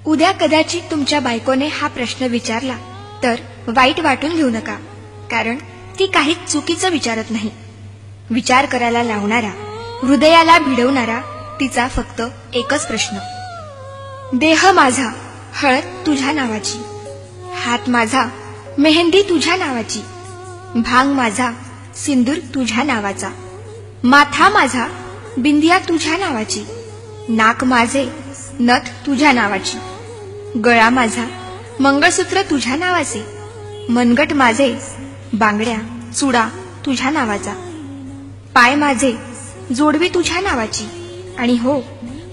उद्या कदाचित तुमच्या बायकोने हा प्रश्न विचारला तर वाईट वाटून घेऊ नका, कारण ती काहीच चुकीचं विचारत नाही. विचार करायला लावणारा, हृदयाला भिडवणारा तिचा फक्त एकच प्रश्न. देह माझा हळद तुझ्या नावाची, हात माझा मेहंदी तुझ्या नावाची, भांग माझा सिंदूर तुझ्या नावाचा, माथा माझा बिंदिया तुझ्या नावाची, नाक माझे नथ तुझ्या नावाची, गळा माझा मंगळसूत्र तुझ्या नावाचे, मनगट माझे बांगड्या चुडा तुझ्या नावाचा, पाय माझे जोडवी तुझ्या नावाची, आणि हो,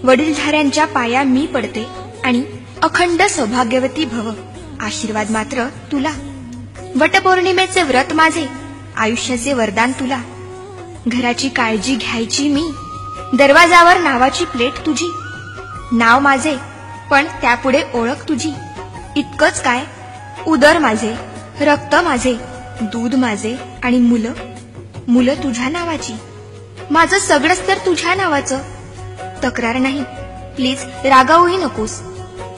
वडीलधाऱ्यांच्या पाया मी पडते आणि अखंड सौभाग्यवती भव आशीर्वाद मात्र तुला. वटपौर्णिमेचे व्रत माझे, आयुष्याचे वरदान तुला. घराची काळजी घ्यायची मी, दरवाजावर नावाची प्लेट तुझी. नाव माझे पण त्यापुढे ओळख तुझी. इतकंच काय, उदर माझे, रक्त माझे, दूध माझे आणि मुलं तुझ्या नावाची. माझं सगळंच तर तुझ्या नावाचं. तक्रार नाही, प्लीज रागावूही नकोस.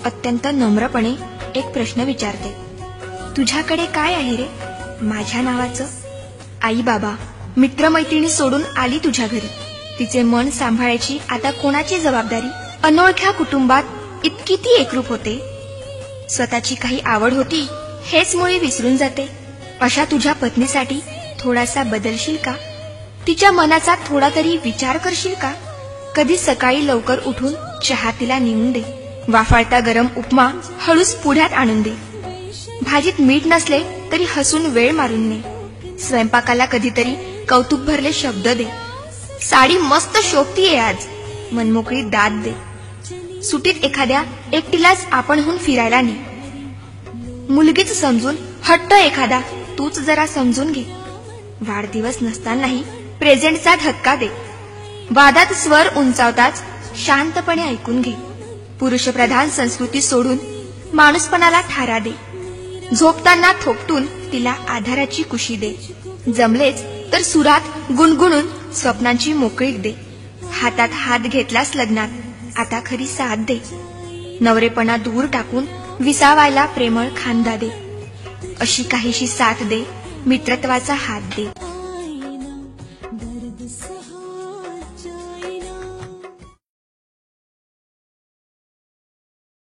अत्यंत नम्रपणे एक प्रश्न विचारते. तुझ्याकडे काय आहे रे माझ्या नावाचं? आई बाबा मित्रमैत्रिणी सोडून आली तुझ्या घरी. तिचे मन सांभाळायची आता कोणाची जबाबदारी? अनोळख्या कुटुंबात इतकी ती एकरूप होते. स्वतःची काही आवड होती हेच मुळी विसरून जाते. अशा तुझ्या पत्नीसाठी थोडासा बदलशील का? तिच्या मनाचा थोडा तरी विचार करशील का? कधी सकाळी लवकर उठून चहा तिला नेऊन दे. वाफाळता गरम उपमा हळूच पुढ्यात आणून दे. भाजीत मीठ नसले तरी हसून वेळ मारून ने. स्वयंपाकाला कधीतरी कौतुक भरले शब्द दे. साडी मस्त शोभतीये आज, मनमोकळी दाद दे. सुटीत एखाद्या एकटीलाच आपणहून फिरायला ने. मुलगीच समजून हट्ट एखादा तूच जरा समजून घे. वाढदिवस नसतानाही प्रेझेंटचा धक्का दे. वादात स्वर उंचावताच शांतपणे ऐकून घे. पुरुषप्रधान संस्कृती सोडून माणूसपणाला थारा दे. झोपताना थोपटून तिला आधाराची कुशी दे. जमलेच तर सुरात गुणगुणून स्वप्नांची मोकळीक दे. हातात हात घेतलास लग्नात, आता खरी साथ दे. नवरेपणा दूर टाकून विसावायला प्रेमळ खांदा दे. अशी काहीशी साथ दे, मित्रत्वाचा हात दे.